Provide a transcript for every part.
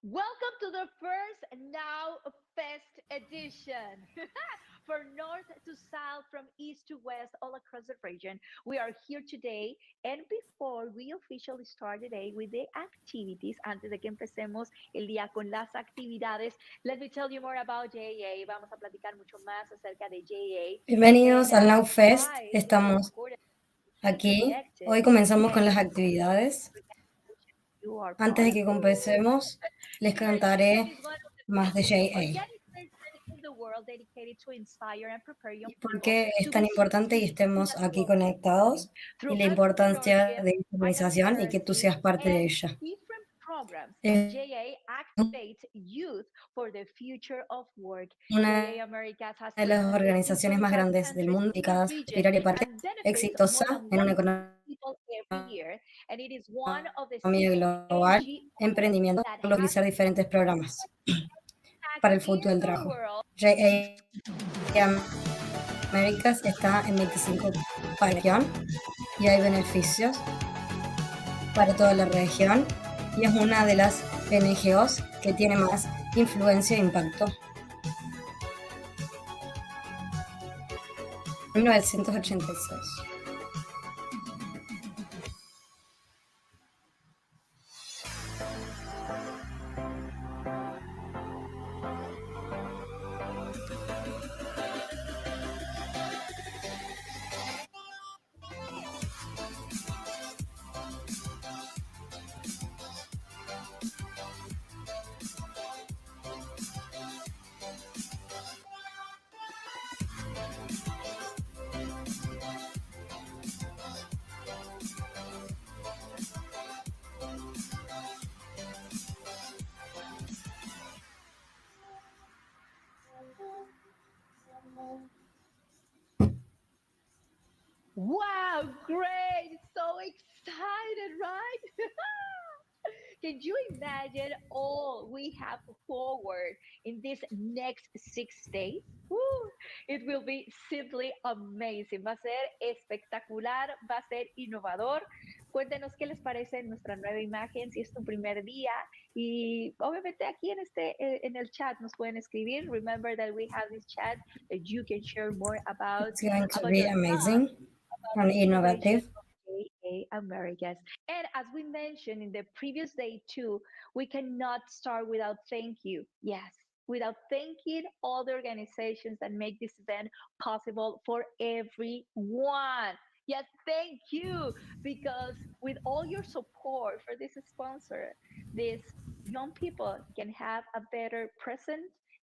Welcome to the first NAU Fest edition. From north to south, from east to west, all across the region, we are here today. And before we officially start today with the activities, antes de que empecemos el día con las actividades, let me tell you more about JA. Vamos a platicar mucho más acerca de JA. Bienvenidos And al NAU Fest. why it is Estamos important to be aquí. connected. Hoy comenzamos con And las actividades. you are Antes part de of que it. comencemos, les Leadership contaré is one of the más de biggest JA organizations in the world dedicated to inspire and prepare young y por people qué es to tan be importante que successful in estemos a aquí global economy. conectados y Through la importancia entrepreneurship, de esta financial organización y que tú literacy, seas parte de and ella. different programs, Es JA activates youth for the future of work. una JA Americas has de las presented in organizaciones más 25 grandes del countries mundo in the dedicadas a region inspirar y parte and benefits more exitosa than en 1 una million people every year. And it is one of the economía 6 global, NGOs emprendimiento, that por has utilizar diferentes programas impact para el in futuro del the trabajo. world. JA Américas está en 25 países y hay beneficios para toda la región y es una de las NGOs que tiene más influencia e impacto. En 1986. Wow, great! So excited, right? Can you imagine all we have forward in this next 6 days? Woo! It will be simply amazing. Va a ser espectacular, va a ser innovador. Cuéntenos qué les parece nuestra nueva imagen, si es tu primer día. Y obviamente aquí en el chat nos pueden escribir. Remember that we have this chat that you can share more It's going to about be your thoughts amazing about and the innovation innovative. of JA Americas. And as we mentioned in the previous day too, we cannot start without thank you. Yes, without thanking all the organizations that make this event possible for everyone. Yes, thank you. Because with all your support for this sponsor, these young people can have a better present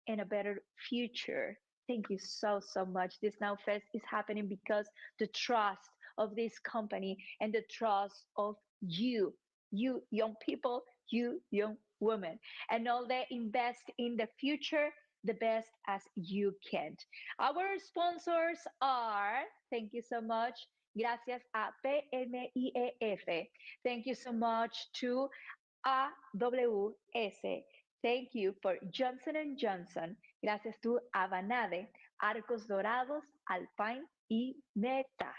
and a better future. Thank you so, so much. This Now Fest is happening because the trust of this company and the trust of you young people, you young women, and all they invest in the future the best as you can. Our sponsors are, thank you so much, gracias a PMIEF. Thank you so much to AWS. Thank you for Johnson and Johnson. Gracias to Avanade, Arcos Dorados, Alpine y Meta.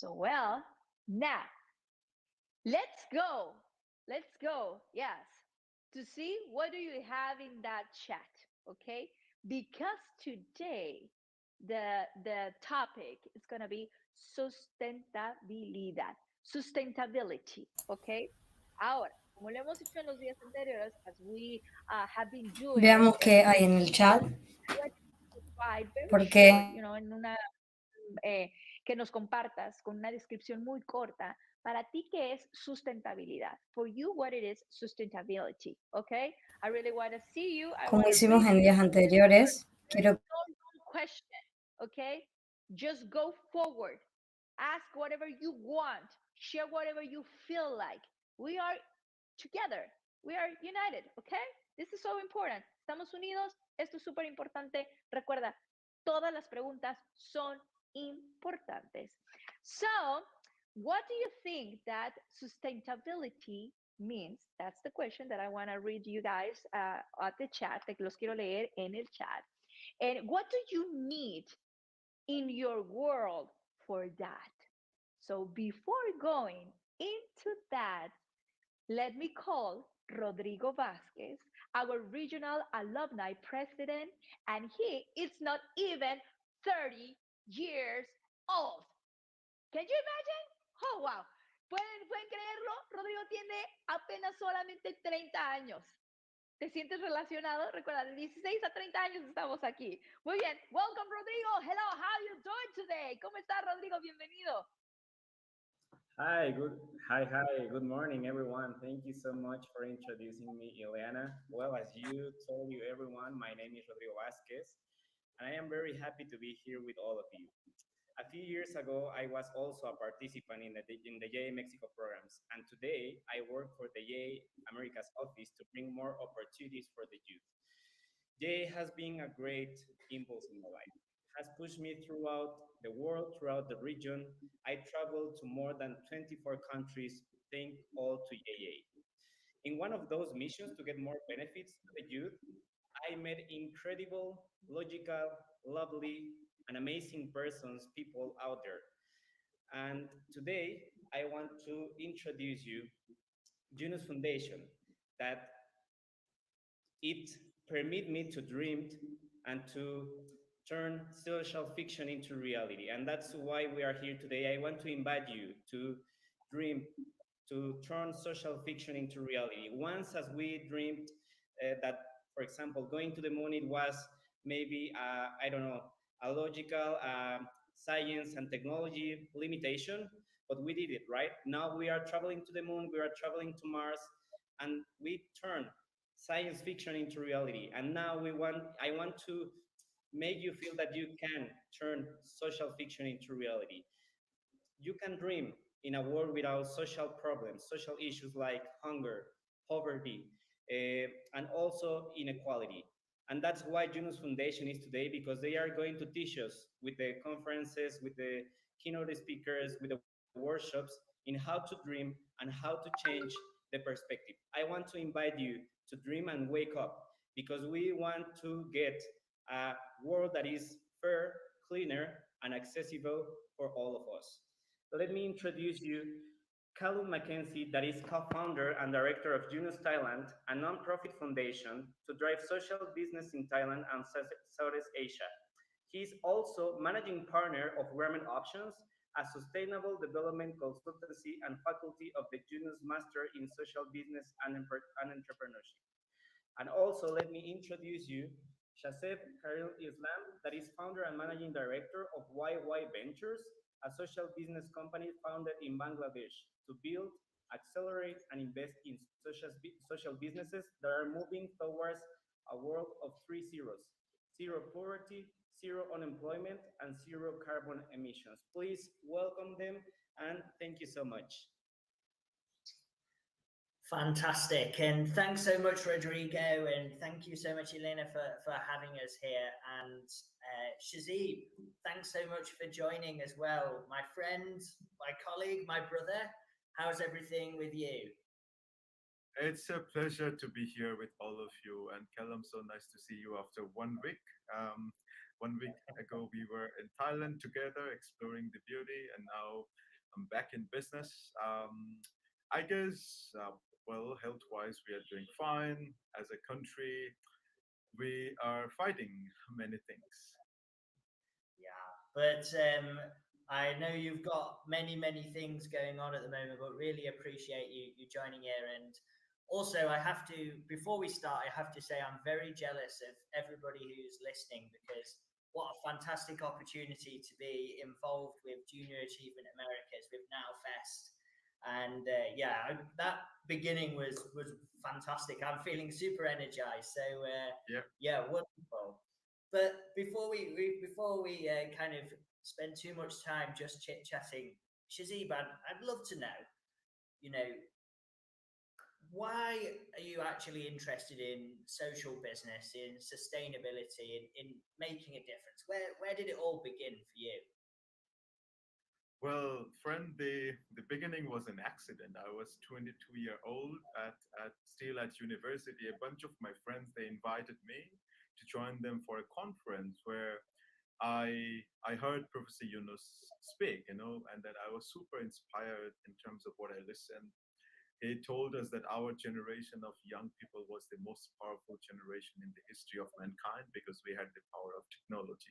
So, well, now let's go. Let's go. Yes. To see what do you have in that chat, okay? Because today the topic is going to be sustentabilidad, sustainability, okay? Ahora, como lo hemos hecho en los días anteriores, as we have been doing it, Veamos qué hay en el chat, I want you to try very short, porque en una que nos compartas con una descripción muy corta para ti qué es sustentabilidad. For you, what it is sustainability, okay? I really want to see you. I como want to hicimos read en you. días anteriores, There is quiero no wrong question, okay? Just go forward. Ask whatever you want. Share whatever you feel like. We are together. We are united, okay? This is so important. Estamos unidos. Esto es súper importante. Recuerda, todas las preguntas son importantes. So, what do you think that sustainability means? That's the question that I want to read you guys at the chat. Que los quiero leer en el chat. And what do you need in your world for that? So, before going into that, let me call Rodrigo Vasquez, our regional alumni president, and he is not even 30 years old. Can you imagine? Oh, wow. ¿Pueden creerlo? Rodrigo tiene apenas solamente 30 años. ¿Te sientes relacionado? Recuerda, de 16 a 30 años estamos aquí. Muy bien. Welcome, Rodrigo. Hello, how are you doing today? ¿Cómo está, Rodrigo? Bienvenido. Hi, good morning, everyone. Thank you so much for introducing me, Ileana. Well, as you told you, everyone, my name is Rodrigo Vasquez, and I am very happy to be here with all of you. A few years ago, I was also a participant in the JA Mexico programs, and today I work for the JA Americas office to bring more opportunities for the youth. JA has been a great impulse in my life. Has pushed me throughout the world, throughout the region. I traveled to more than 24 countries, thank all to JA. In one of those missions to get more benefits to the youth, I met incredible, logical, lovely, and amazing persons, people out there. And today, I want to introduce you Yunus Foundation, that it permit me to dream and to turn social fiction into reality. And that's why we are here today. I want to invite you to dream, to turn social fiction into reality. Once, as we dreamed that, for example, going to the moon, it was maybe, I don't know, a logical science and technology limitation, but we did it, right? Now we are traveling to the moon, we are traveling to Mars, and we turn science fiction into reality. And now I want to make you feel that you can turn social fiction into reality. You can dream in a world without social problems, social issues like hunger, poverty, and also inequality. And that's why Junus Foundation is today, because they are going to teach us with the conferences, with the keynote speakers, with the workshops in how to dream and how to change the perspective. I want to invite you to dream and wake up, because we want to get a world that is fair, cleaner, and accessible for all of us. Let me introduce you Callum Mackenzie, that is co-founder and director of Junus Thailand, a non-profit foundation to drive social business in Thailand and Southeast Asia. He is also managing partner of Women Options, a sustainable development consultancy and faculty of the Junus Master in Social Business and Entrepreneurship. And also, let me introduce you Shaseb Karil Islam, that is founder and managing director of YY Ventures, a social business company founded in Bangladesh to build, accelerate, and invest in social businesses that are moving towards a world of three zeros: zero poverty, zero unemployment, and zero carbon emissions. Please welcome them, and thank you so much. Fantastic. And thanks so much, Rodrigo. And thank you so much, Elena, for having us here. And Shazib, thanks so much for joining as well. My friend, my colleague, my brother, how's everything with you? It's a pleasure to be here with all of you. And Callum, so nice to see you after 1 week. 1 week ago, we were in Thailand together exploring the beauty, and now I'm back in business. I guess, well, health-wise, we are doing fine. As a country, we are fighting many things. Yeah, but I know you've got many things going on at the moment, but really appreciate you joining here. And also, I have to, before we start, I have to say I'm very jealous of everybody who's listening, because what a fantastic opportunity to be involved with Junior Achievement Americas with NAU Fest. And yeah, that beginning was fantastic. I'm feeling super energized. So Yeah. yeah, wonderful. But before we kind of spend too much time just chit chatting, Shazib, I'd love to know, you know, why are you actually interested in social business, in sustainability, in making a difference? Where did it all begin for you? Well, friend, the beginning was an accident. I was 22-year old at still at university. A bunch of my friends, they invited me to join them for a conference where I heard Professor Yunus speak, and that I was super inspired in terms of what I listened. He told us that our generation of young people was the most powerful generation in the history of mankind because we had the power of technology.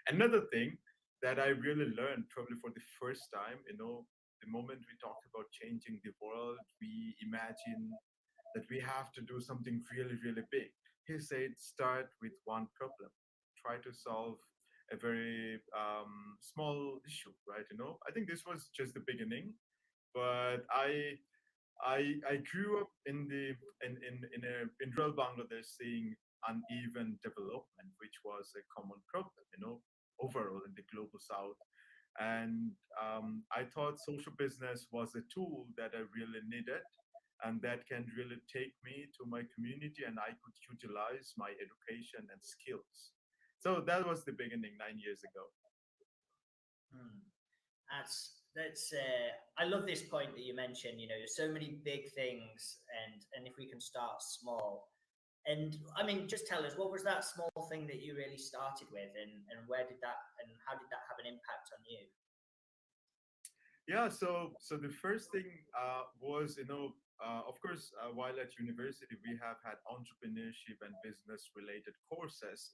Another thing that I really learned probably for the first time, the moment we talk about changing the world, we imagine that we have to do something really, really big. He said, start with one problem, try to solve a very small issue, right? I think this was just the beginning, but I grew up in rural Bangladesh, seeing uneven development, which was a common problem, overall in the global south. And I thought social business was a tool that I really needed, and that can really take me to my community, and I could utilize my education and skills. So that was the beginning 9 years ago. Hmm. That's I love this point that you mentioned. You know, there's so many big things, and if we can start small, and I mean, just tell us, what was that small thing that you really started with, and where did that, and how did that have an impact on you? Yeah, so the first thing was, of course, while at university, we have had entrepreneurship and business related courses,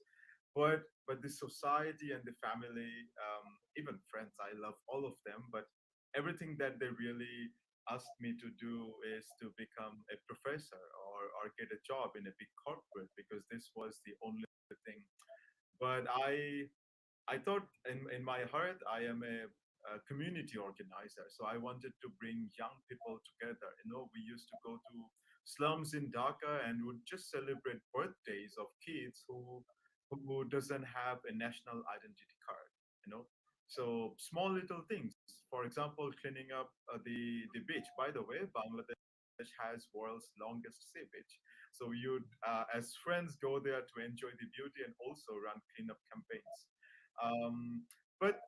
but the society and the family, even friends, I love all of them, but everything that they really asked me to do is to become a professor or get a job in a big corporate, because this was the only thing. But I thought in my heart, I am a community organizer. So I wanted to bring young people together. We used to go to slums in Dhaka and would just celebrate birthdays of kids who doesn't have a national identity card. You know, so small little things. For example, cleaning up the beach. By the way, Bangladesh has world's longest sea beach. So you'd, as friends, go there to enjoy the beauty and also run cleanup campaigns. Um, but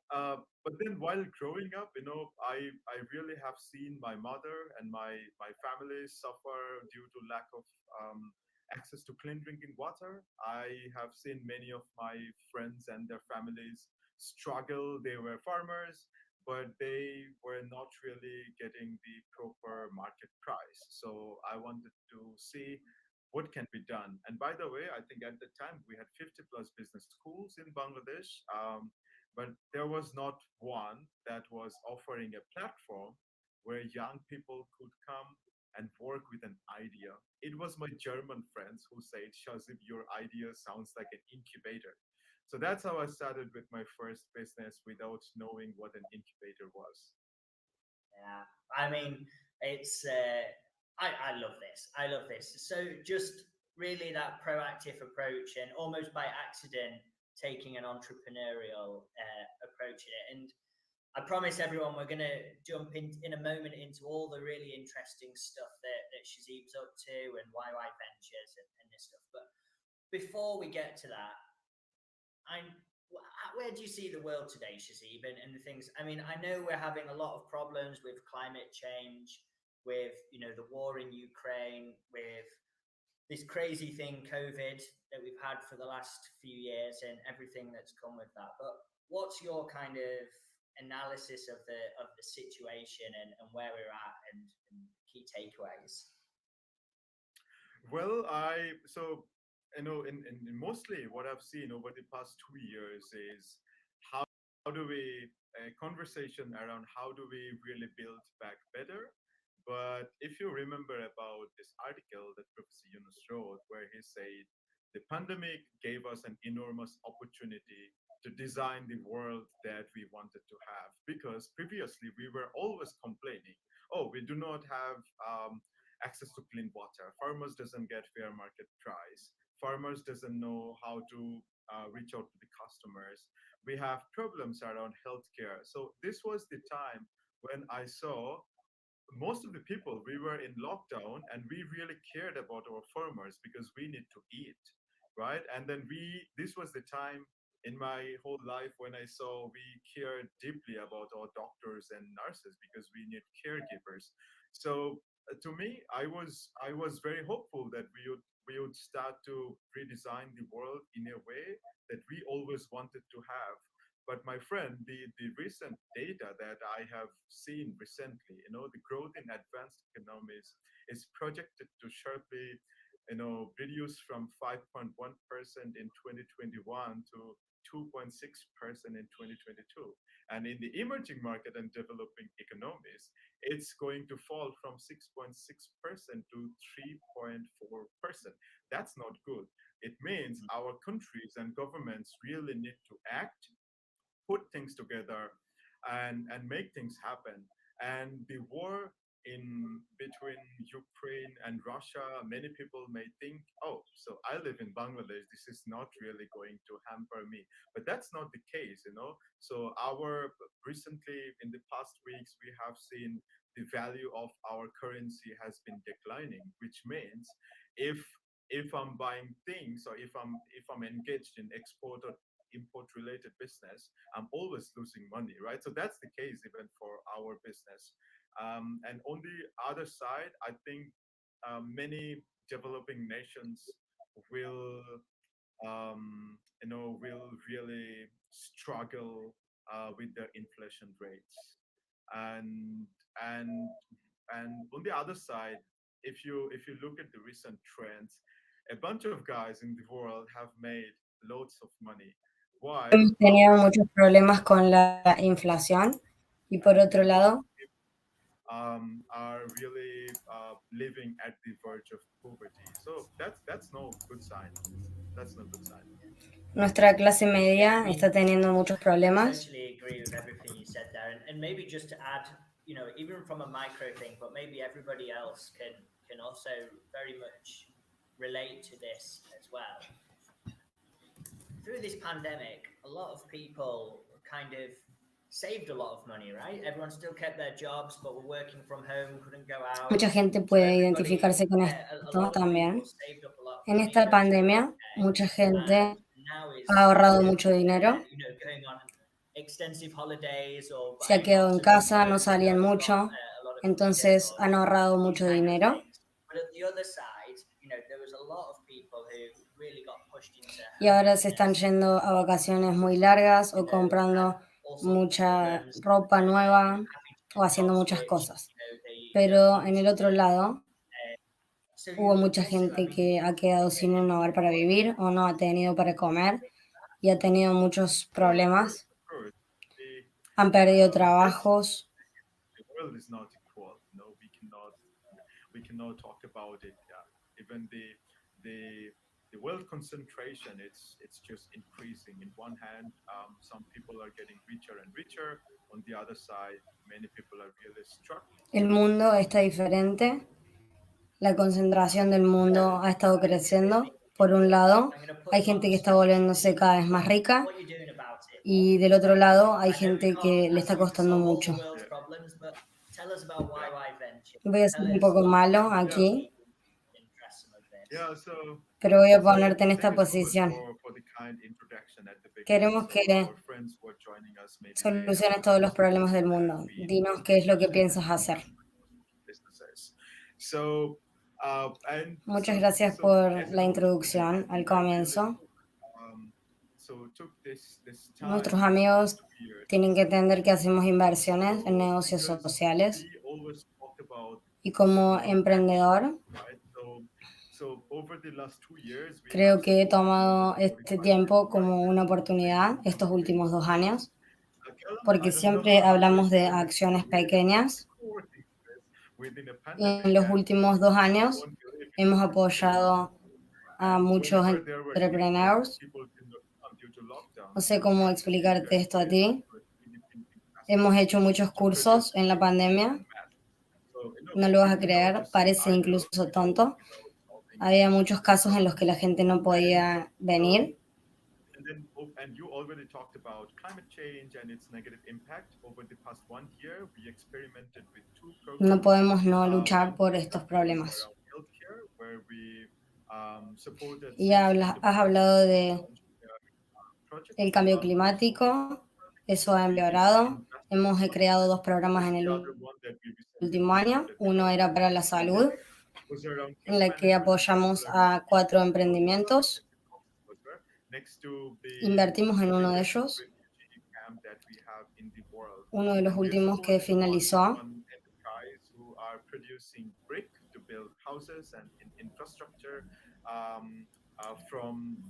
then while growing up, I really have seen my mother and my family suffer due to lack of access to clean drinking water. I have seen many of my friends and their families struggle. They were farmers, but they were not really getting the proper market price. So I wanted to see what can be done. And by the way, I think at the time we had 50 plus business schools in Bangladesh, but there was not one that was offering a platform where young people could come and work with an idea. It was my German friends who said, Shazib, your idea sounds like an incubator. So that's how I started with my first business without knowing what an incubator was. Yeah, I mean, it's I love this. I love this. So just really that proactive approach, and almost by accident taking an entrepreneurial approach in it. And I promise everyone we're going to jump in a moment into all the really interesting stuff that Shazib's up to and YY Ventures and this stuff. But before we get to that, I'm where do you see the world today, Shazib, and the things? I mean, I know we're having a lot of problems with climate change, with the war in Ukraine, with this crazy thing, COVID, that we've had for the last few years, and everything that's come with that. But what's your kind of analysis of the situation and where we're at and key takeaways. Well, in mostly what I've seen over the past 2 years is how do we a conversation around how do we really build back better. But if you remember about this article that Professor Yunus wrote, where he said the pandemic gave us an enormous opportunity to design the world that we wanted to have, because previously we were always complaining, oh, we do not have access to clean water, farmers doesn't get fair market price, farmers doesn't know how to reach out to the customers, we have problems around healthcare. So this was the time when I saw most of the people, we were in lockdown and we really cared about our farmers because we need to eat, right? And then this was the time in my whole life when I saw we cared deeply about our doctors and nurses because we need caregivers. So to me, I was very hopeful that we would start to redesign the world in a way that we always wanted to have. But my friend, the recent data that I have seen recently, the growth in advanced economies is projected to sharply, reduce from 5.1% in 2021 to 2.6% in 2022. And in the emerging market and developing economies, it's going to fall from 6.6% to 3.4%. That's not good. It means our countries and governments really need to act, put things together, and make things happen. And the war in between Ukraine and Russia, many people may think, oh, so I live in Bangladesh, this is not really going to hamper me. But that's not the case. So our recently in the past weeks we have seen the value of our currency has been declining, which means if if I'm buying things, or if I'm engaged in export or import related business, I'm always losing money, right? So that's the case even for our business. And on the other side, I think many developing nations will, will really struggle with their inflation rates. And and and on the other side, if you look at the recent trends, a bunch of guys in the world have made loads of money, while Hemos tenido muchos problemas con la inflación y por otro and while lado, are really living at the verge of poverty. So that's no good sign. That's no good sign. nuestra clase Yeah, I media está mean, teniendo muchos problemas. totally agree with everything you said there, and maybe just to add, even from a micro thing, but maybe everybody else can also very much relate to this as well. Through this pandemic, a lot of people kind of saved a lot of money, right? Everyone still kept their jobs, but were working from home, couldn't go out. Mucha gente So puede everybody, identificarse con a esto lot of people también. saved up a lot of En money esta during pandemia, okay, mucha and gente now ha is ahorrado mucho dinero, going on extensive holidays or se ha buying quedado lots en of new casa, no clothes. I know salían I've got mucho, a lot of freedom entonces or han ahorrado these mucho kind of dinero. things. But at the other side, there was a lot of people who really got pushed into Y ahora se están homelessness, yendo a vacaciones muy largas o had comprando all sorts of mucha problems, ropa nueva having to o haciendo job muchas switch. cosas. They don't Pero want en el to. otro lado, So hubo you mucha also, I gente mean, que ha quedado sin un hogar para vivir o no ha tenido para comer y ha tenido muchos Well, of course, problemas, of course. han perdido It's trabajos. the world is not equal. No, we cannot talk about it. Even the the world concentration, it's just increasing. In one hand, some people are getting richer and richer. On the other side, many people are really struggling. El mundo está diferente, la concentración del mundo ha estado creciendo. Por un lado, I'm going to put hay you on gente the que está spot, volviéndose cada vez más rica what are you doing about it? y del otro lado hay I know we gente can't que le está ask you to costando solve all the mucho. world's Yeah, problems, but tell us about yeah, YY Venture. Voy a Tell ser un us poco malo yeah. how aquí, we can address some of this. Yeah, so pero voy a so ponerte en thank esta you so much posición. for the kind introduction at the beginning. Queremos So que our friends who are joining us, maybe they soluciones are todos los listening problemas to del that. mundo. We Dinos invest qué es lo que mostly piensas in hacer. businesses. So and Muchas so gracias so por as you la know, introducción al we are really comienzo. um, Nuestros amigos tienen que entender que hacemos inversiones en negocios sociales y como emprendedor creo que he tomado este tiempo como una oportunidad estos últimos 2 años, porque siempre hablamos de acciones pequeñas. Y en los últimos 2 años hemos apoyado a muchos entrepreneurs. No sé cómo explicarte esto a ti. Hemos hecho muchos cursos en la pandemia. No lo vas a creer, parece incluso tonto. Había muchos casos en los que la gente no podía venir. No podemos no luchar por estos problemas. Y has hablado de el cambio climático, eso ha empeorado. Hemos creado 2 programas en el último año. Uno era para la salud, en la que apoyamos a 4 emprendimientos. Invertimos en uno de ellos, uno de los últimos que finalizó.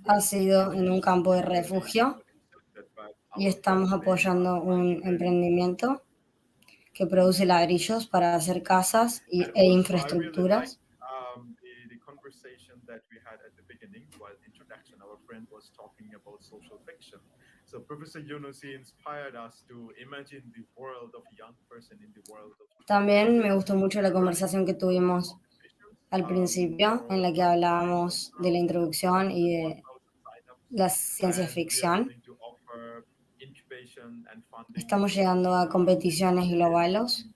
Ha sido en un campo de refugio y estamos apoyando un emprendimiento que produce ladrillos para hacer casas e infraestructuras. También me gustó mucho la conversación que tuvimos al principio, en la que hablábamos de la introducción y de la ciencia ficción. Estamos llegando a competiciones globales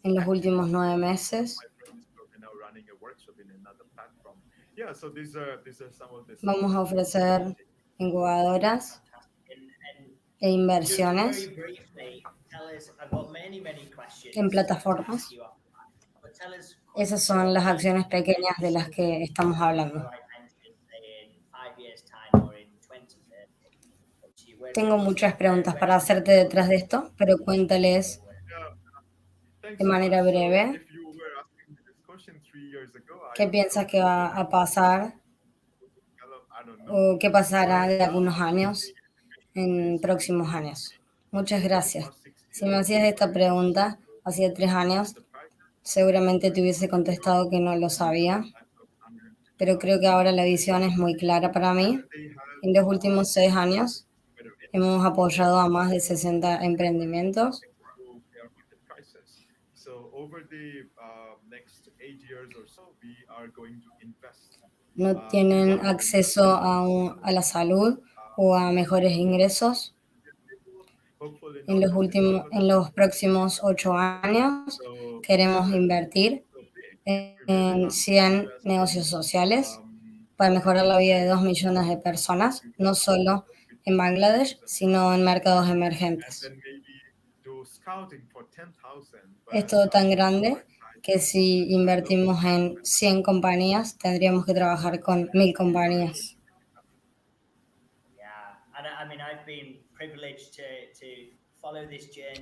en los últimos 9 meses. Vamos a ofrecer incubadoras e inversiones en plataformas. Esas son las acciones pequeñas de las que estamos hablando. Tengo muchas preguntas para hacerte detrás de esto, pero cuéntales de manera breve qué piensas que va a pasar o qué pasará de algunos años en próximos años. Muchas gracias. Si me hacías esta pregunta hacía 3 años, seguramente te hubiese contestado que no lo sabía, pero creo que ahora la visión es muy clara para mí. En los últimos 6 años hemos apoyado a más de 60 emprendimientos. No tienen acceso a la salud o a mejores ingresos. En los próximos 8 años queremos invertir en 100 negocios sociales para mejorar la vida de 2 millones de personas, no solo en Bangladesh, sino en mercados emergentes. Es todo tan grande que si invertimos en 100 compañías, tendríamos que trabajar con 1000 compañías.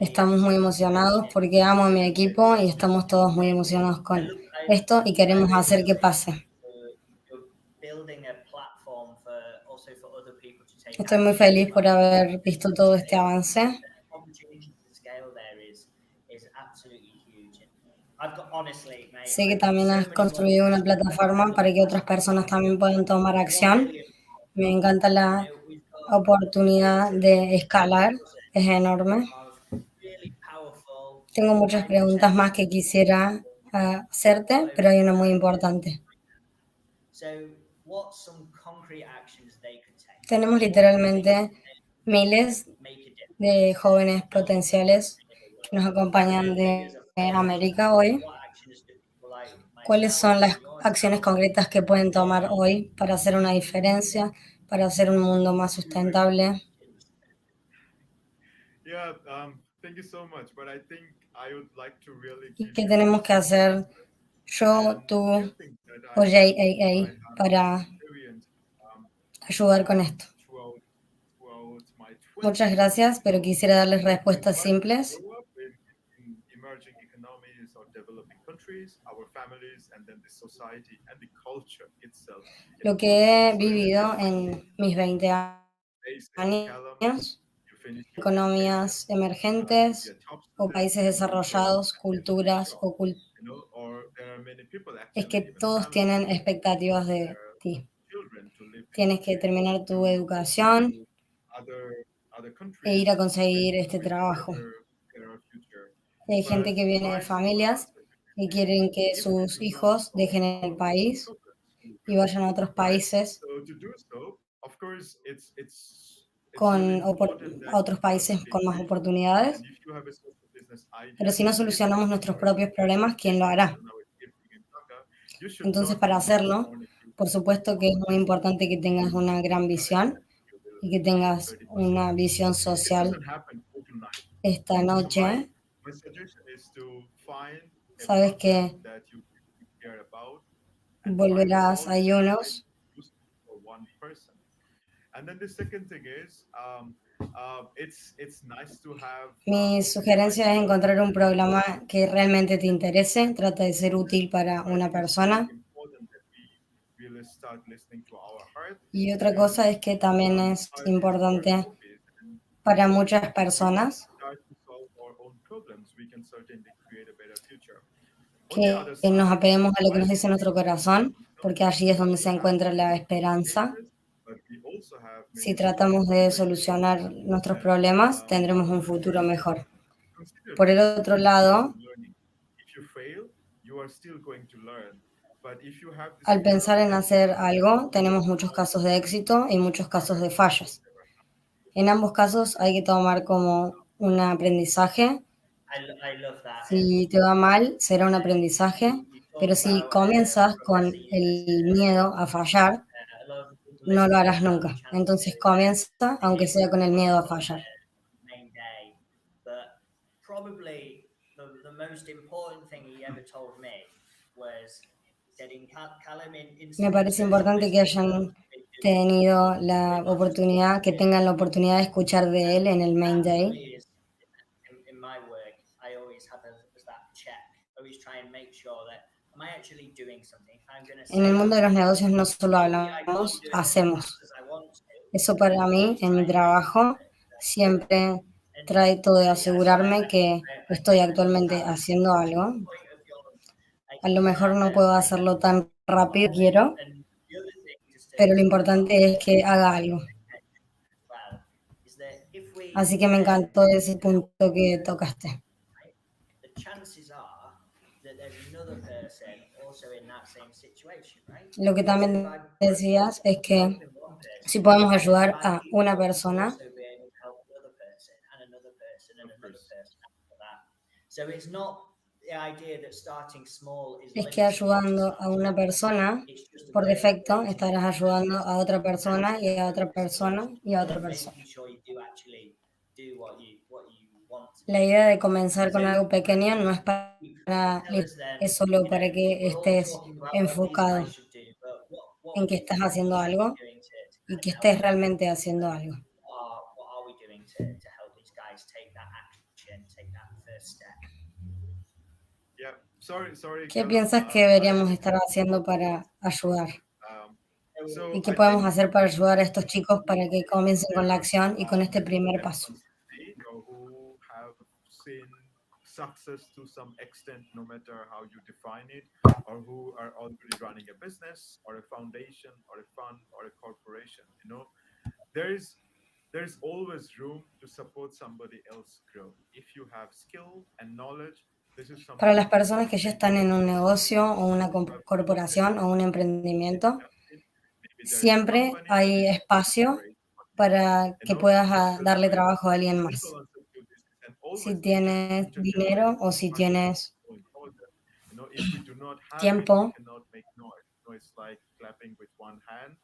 Estamos muy emocionados porque amo a mi equipo y estamos todos muy emocionados con esto y queremos hacer que pase. Estoy muy feliz por haber visto todo este avance. Sé que también has construido una plataforma para que otras personas también puedan tomar acción. Me encanta la oportunidad de escalar, es enorme. Tengo muchas preguntas más que quisiera hacerte, pero hay una muy importante. Tenemos literalmente miles de jóvenes potenciales que nos acompañan de América hoy. ¿Cuáles son las acciones concretas que pueden tomar hoy para hacer una diferencia, para hacer un mundo más sustentable? ¿Y qué tenemos que hacer yo, tú o JAA para ayudar con esto? Muchas gracias, pero quisiera darles respuestas While we simples. grow up in emerging economies or developing countries, our families, and then the society and the culture itself, it Lo all que he becomes very vivido different. en mis 20 Basic años, elements, you finish your education, economías you be emergentes a top o student, países you go desarrollados, and get a good culturas job, o or there are many people es actually, que even todos families, tienen expectativas want de their ti. children to live in Tienes que terminar tu Europe or go educación to other e ir a countries to live conseguir este with trabajo. better future. Hay gente But que viene de my simple familias answer to que this is, quieren que if we sus do not hijos solve dejen el our own país problems, we y will, vayan a otros right? países So to do so, of course, it's really con important a that otros you países communicate con más clearly. And oportunidades, if you have a social business pero idea, si no if you solucionamos want to nuestros start propios problemas, a ¿quién lo business, hará? you know, in Dhaka, you should Entonces, not para be looking hacerlo, only to por the supuesto que es muy business importante que tengas una gran visión you will y que achieve tengas 30%. una visión It social doesn't happen overnight. esta So noche. my suggestion is to find a Sabes project que that you really care about and try to volverás a solve it and ayunos. use it for one person. And then the second thing is, it's nice to have Mi sugerencia es ideas, encontrar un but programa que realmente te interese, trata de ser útil para but I una think it's really persona. important that we really start listening to our heart Y otra and cosa es que también es start using our importante hobbies. And para muchas if we can personas start to solve our own problems, we can certainly create a better future. On the other que nos side, apeguemos a lo que while nos dice nuestro corazón, porque allí es donde se we have encuentra la many esperanza. failures, but we also have Si many success tratamos de stories. solucionar nuestros And problemas, tendremos un futuro mejor. consider Por el this otro as a lado, learning. If you fail, you are still going to learn. But if you have the al spirit of pensar en hacer adventure, algo, you will tenemos muchos not casos de éxito y muchos casos de regret fallas. whatever happened. En ambos casos hay que tomar como un aprendizaje. I love that. Si te va mal, será un aprendizaje, You pero talk si about comienzas con progressiveness el earlier. miedo a fallar, A lot of people no lo listening will harás have the nunca. chance Entonces comienza, to aunque hear sea from con el miedo a Callum on fallar. the main day, but probably the most important thing he ever told me was he said Callum Me in parece social importante que business hayan been doing tenido la not just oportunidad, que talking, tengan la oportunidad de escuchar de and él en el main that for day. me is in my work I always have as that check. I always try and make sure that am I actually doing something. If I'm going to En el say mundo de los negocios no solo maybe I can't hablamos, do it as fast hacemos. as I want to, Eso para I mí, always en try mi and make sure trabajo, that I'm doing it. siempre And trato de yeah, so asegurarme que estoy I love actualmente that haciendo algo. point of yours. A lo mejor no puedo hacerlo tan rápido como And, quiero, and the other thing, just pero lo to build on importante es que haga algo. as well, is that if we Así que me then encantó ese help, punto que tocaste. right, the chances are that there's another person also in that same situation, right? Lo que So también by decías es que helping one si person, podemos then ayudar by a una default, we'll persona, also be able to help another person and another person and Of another course. person after that. So it's not the idea that starting small is es que limiting you to ayudando a starting una small. persona, It's just a por way of defecto, building estarás ayudando a otra and persona y a otra persona y a otra and persona. making sure you do actually do what you want to La do. idea de comenzar So con algo pequeño no es you para, tell us then, es solo you know, para que we're all estés talking about what these enfocado guys should do, but en que estás haciendo what should we algo be doing to y kind que of help estés them? realmente haciendo algo. What are we doing to help these guys take that action, take that first step? Yeah. Sorry, ¿Qué Callum. piensas que I deberíamos estar haciendo para ayudar? um, ¿Y so qué I podemos think hacer para ayudar a estos chicos para que comiencen con la there acción y con are este who primer have paso? succeed or who have seen success to some extent, no matter how you define it, or who are already running a business or a foundation or a fund or a corporation. You know, there is there's always room to support somebody else grow. If you have skill and knowledge, this is Para something las personas que ya maybe están you en un can negocio o una have developed it, corporación o un maybe emprendimiento, invest in, maybe there is a siempre company that hay is espacio raised funding, para you que know. puedas Because darle trabajo a alguien simple más. answer to this is and Si always tienes dinero intergenerational o si marketing tienes is so important. You know, if we do not have it, we tiempo, cannot make noise. You know, it's like clapping with one hand.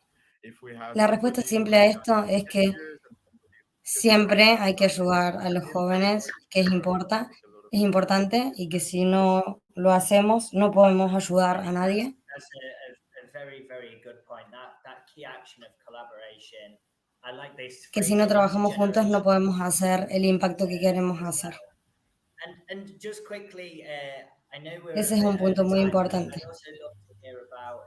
If we have la respuesta somebody who simple has a done it esto for es 10 que years and somebody who just siempre hay que started, ayudar a los in that jóvenes, noise, que we are going to make a lot of es mistakes. importante y que si no lo hacemos no podemos ayudar a nadie. That's a very, very good point. That key action of collaboration I like this que si no phrasing, trabajamos juntos no intergenerational podemos hacer el impacto que queremos as hacer. well. And just quickly, I know we're Ese a es bit un punto over muy time, but importante. I'd also love to hear about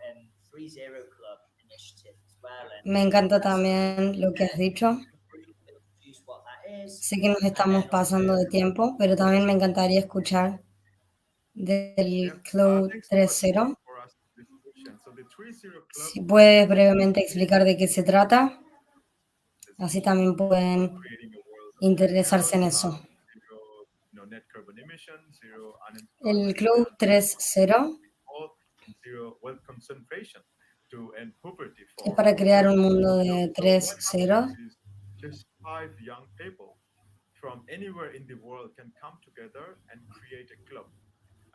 30 Club initiative as well, and Me encanta that's something también lo que has dicho. you can briefly introduce what that is, Sé que nos and estamos then also pasando de tiempo, pero también me encantaría escuchar Yeah. del Club Thanks so much 3.0. for asking this question. So the 30 Club Si puedes is brevemente explicar de qué se trata, así también pueden creating a world of interesarse en eso. zero, net carbon emissions, zero El unemployment, Club and 3.0 all zero wealth concentration to end poverty es for para crear youth. un mundo So, de so tres what ceros happens is just 5 young people from anywhere in the world can come together and create a club.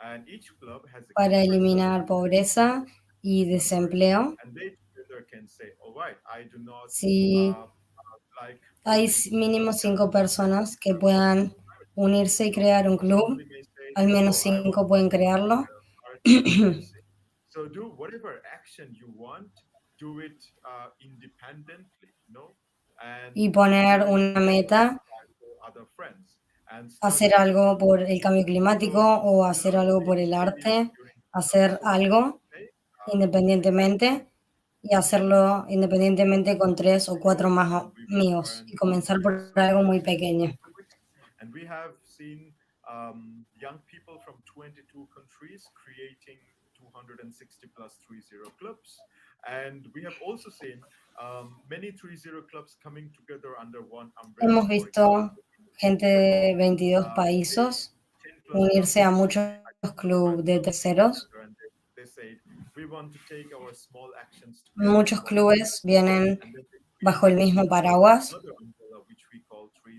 And each club has a key para person, eliminar pobreza y desempleo. and they together can say, all right, I do not Si uh, like hay fossil mínimo fuel 5 energy. personas que puedan unirse y No, crear un club, somebody may say, al menos oh, I want 5 pueden crearlo, biodiversity. So do whatever action you want, do it independently, and y poner really una meta, invite your other friends and start hacer doing algo it. por el cambio climático So, o hacer algo the por el initiatives arte, during the hacer clubs algo today, independientemente y hacerlo independientemente con 3 o 4 más and we will míos learn y comenzar very por soon algo muy in pequeño. 2 weeks. And we have seen young people from 22 countries creating 260 plus 30 clubs. And we have also seen many 30 clubs coming together under one umbrella. Hemos For example, visto gente Mexico, de 22 today países 10 plus unirse a countries muchos clubes de terceros. together, and they said we want to take our small actions together Muchos one step, clubes vienen and then they bajo el created mismo paraguas. another umbrella which we call 30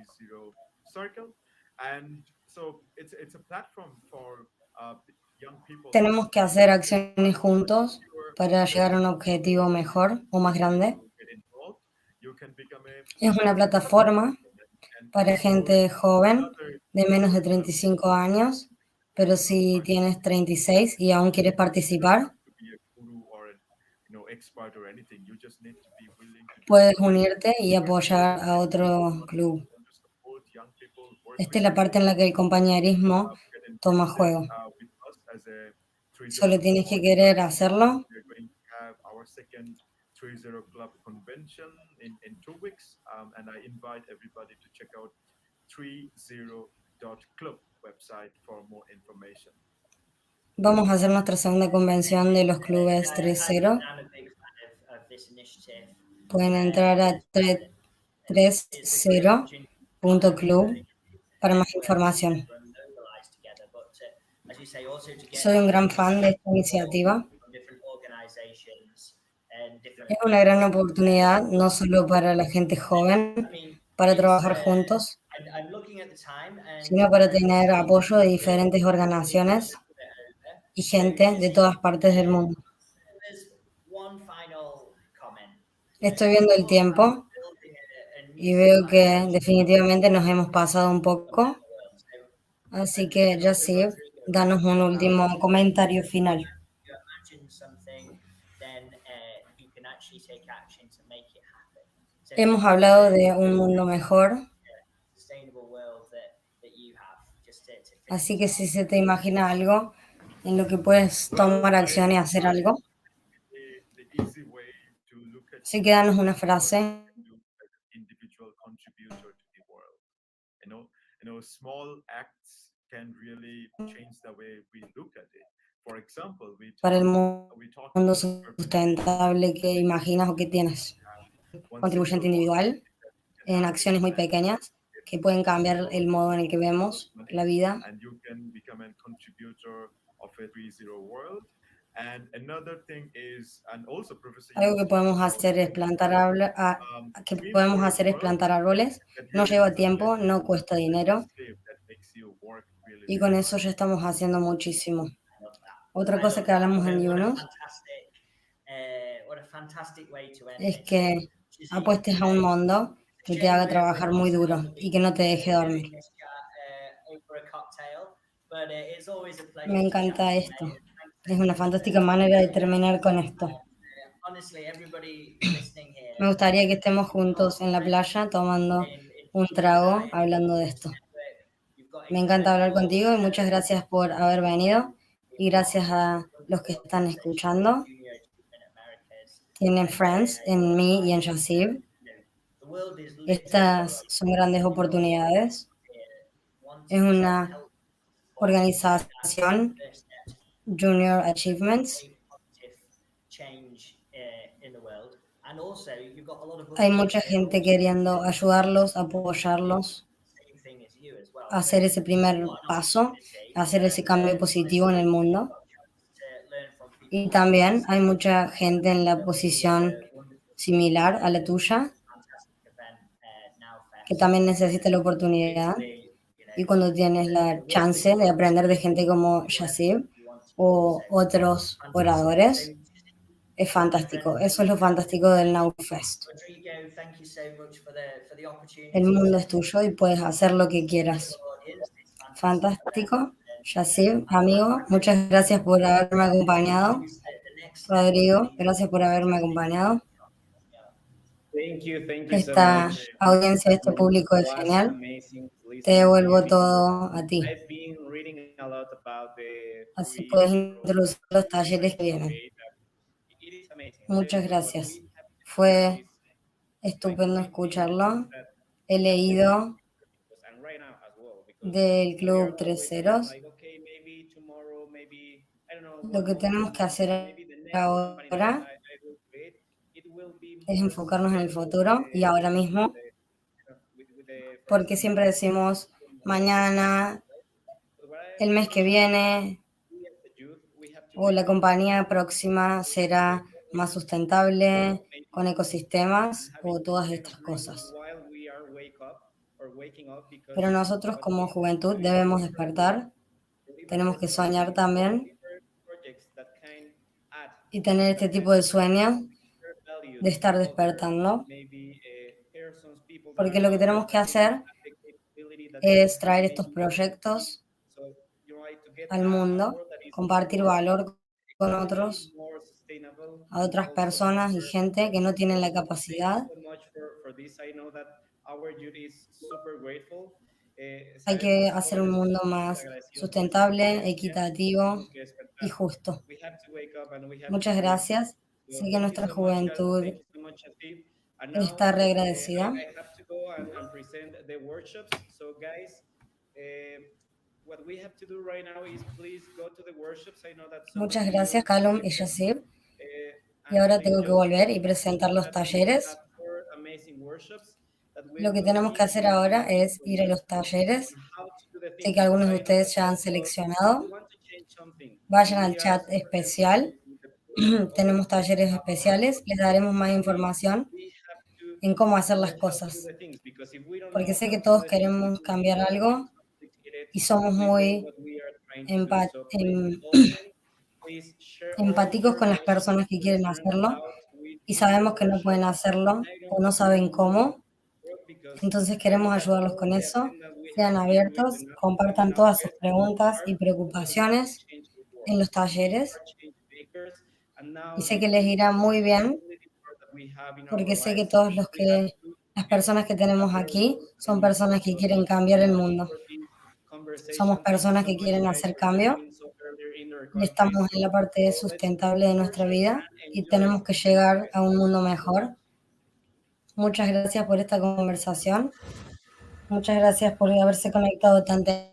Circle. And so it's a platform for young people to Tenemos que hacer acciones juntos secure para that llegar a un objetivo mejor o más grande. you get involved, you can become a Es una plataforma para explore gente joven another de menos de 30 clubs. 35 años, pero si tienes 36 y aún quieres participar, To be a guru or an expert or anything. You just need to be willing to do puedes something. unirte y apoyar a otro club. To support young people, work Esta with es la young parte en la que el compañerismo get toma invested juego. with us as a 30 Solo Club tienes que board. querer hacerlo. We're going to have our second 30 Club convention in 2 weeks. And I invite everybody to check out 30.club website for more information. Vamos a hacer nuestra segunda convención de los clubes I'm 3.0. a big fan of this initiative. Pueden entrar a It's a great opportunity to 30.club para más work información. together and mobilize together, but as you say, also to get Soy un gran different fan de esta people iniciativa. from different organizations and different. Es una gran oportunidad, no solo para la gente joven, I mean, para it's, trabajar juntos, I'm looking at the time and sino para I can tener see apoyo de we're diferentes organizaciones a bit over. y So gente de just todas partes del mundo. there's one final comment. Estoy viendo el tiempo Building a new y veo que civilization. definitivamente nos hemos pasado un poco, así que Yassir, danos un último comentario final. You imagine something, then you can actually take action to make it happen. So Hemos hablado de un mundo mejor, sustainable world that you have. Just to así que si se te imagina algo en lo que puedes tomar acción y hacer algo, The easy way to look at así que danos una frase. you as an individual contributor to the world. Small acts can really change the way we look at it. For example, Para el we talked mundo about urban sustentable que imaginas o que tienes. one Contribuyente simple individual en acciones muy pequeñas que pueden cambiar el modo en el que vemos la vida. and you can become a contributor of a 3.0 world. And another thing is, and also Professor Algo Yunus que talked podemos about hacer es que dream podemos for a hacer es world plantar árboles. that No really lleva doesn't tiempo, let you no cuesta dinero escape, that makes you work really, y really con eso hard. ya estamos haciendo muchísimo. love that. Otra cosa que hablamos en Yunus What a fantastic way to end es this. que apuestes a un mundo que te haga trabajar muy duro y que no te deje dormir. Over a cocktail, but it's always a pleasure Me to chat encanta with you, esto. mate. Thanks so Es una much fantástica manera de terminar con esto. honestly, everybody listening here, Me gustaría que estemos juntos en la playa tomando un trago hablando de esto. Me encanta hablar contigo y muchas gracias por haber venido y gracias a los que están escuchando. Tienen friends en mí y en Yasib. Estas son grandes oportunidades. Es una organización Junior Achievements. Hay mucha gente queriendo ayudarlos, apoyarlos, hacer ese primer paso, hacer ese cambio positivo en el mundo. Y también hay mucha gente en la posición similar a la tuya que también necesita la oportunidad. Y cuando tienes la chance de aprender de gente como Yasib o otros oradores, es fantástico. Eso es lo fantástico del NAU Fest. El mundo es tuyo y puedes hacer lo que quieras. Fantástico. Yasib, amigo, muchas gracias por haberme acompañado. Rodrigo, gracias por haberme acompañado. Thank you so Esta much. audiencia, este público es Was genial. amazing Te listening to devuelvo you. todo a ti. I've been reading a lot about the Así free puedes program introducir that los you guys talleres que vienen. create. It is amazing. Muchas What we gracias. have in NAU Fue is estupendo trying to bring the escucharlo. things that He leído and right now as well because del we are Club always Tres saying Ceros. like okay maybe tomorrow maybe I don't know Lo one que month tenemos from que now hacer maybe the next company that ahora I will create it will be es more enfocarnos en el sustainable futuro y ahora mismo, with the for porque example siempre decimos mañana, but what el I mes que believe is viene we as the youth we have to o make la the difference compañía próxima será más sustentable con ecosistemas and having o this todas kind of estas dreams cosas. while we are wake up or waking up because Pero nosotros what como we want to juventud do is debemos despertar, deliver tenemos que soñar technology también deliver projects that can add y tener este tipo de sueños value de to estar other despertando, maybe persons, people that porque are lo que out there tenemos que that maybe hacer have the capability that you es have traer estos maybe. proyectos So you know to get al a mundo, world that is compartir more valor con ecologically otros, more sustainable a and otras also personas y more gente que no tienen so la thank you capacidad. so much for this. I know that our youth is super grateful. Hay que Sabemos hacer todos un mundo estamos súper más agradecidos por esta sustentable, experiencia. equitativo Tenemos que y despertar. justo. We have to wake up and we have to Muchas do it. gracias. So Sé que thank you nuestra so much, Carlos. juventud Thank you so much, Asif. And now está reagradecida. I have to go and present the workshops. So guys, what we have to do right now is please go to the workshops. I know that some of Muchas you gracias, Calum y skipped them. Yasib. Y ahora And tengo que just volver y know presentar los that we have talleres. 4 amazing workshops that we Lo que will tenemos que be hacer ahora es ir a you los talleres. on how to do the Sé things que because algunos de I know that ustedes ya han also if seleccionado. we want to change something and Vayan al we are chat super empathic especial. with the poor and all Tenemos talleres especiales. Les daremos más información we have to en cómo hacer las learn how to do cosas. the things because if we don't Porque know sé how que to do todos the things it queremos will be cambiar very algo complicated y somos to do muy what we are trying to do. empa- So please em- open, please share all empáticos your con las personas que quieren concerns, hacerlo doubts y in the sabemos que no pueden workshop. hacerlo I know o no that there saben will be cómo. work because Entonces I know queremos that ayudarlos all con the eso. attendance we have Sean here with abiertos, the compartan NAU todas sus Fest preguntas are y because we want to preocupaciones change the en world. los We talleres are change makers, and y now sé this que les is irá muy bien responsibility that we have in our porque sé que lives. todos los We have que, to las get personas que tenemos happier aquí world son anymore. personas que So quieren thank you cambiar so el much mundo. for this Somos conversation. Thank you personas so que much, quieren guys, hacer for cambio joining so early in their y estamos countries. en la parte So let's go to sustentable de the nuestra workshop vida and y enjoy tenemos que the NAU llegar Fest. a un mundo mejor. Muchas gracias por esta conversación. Muchas gracias por haberse conectado tanta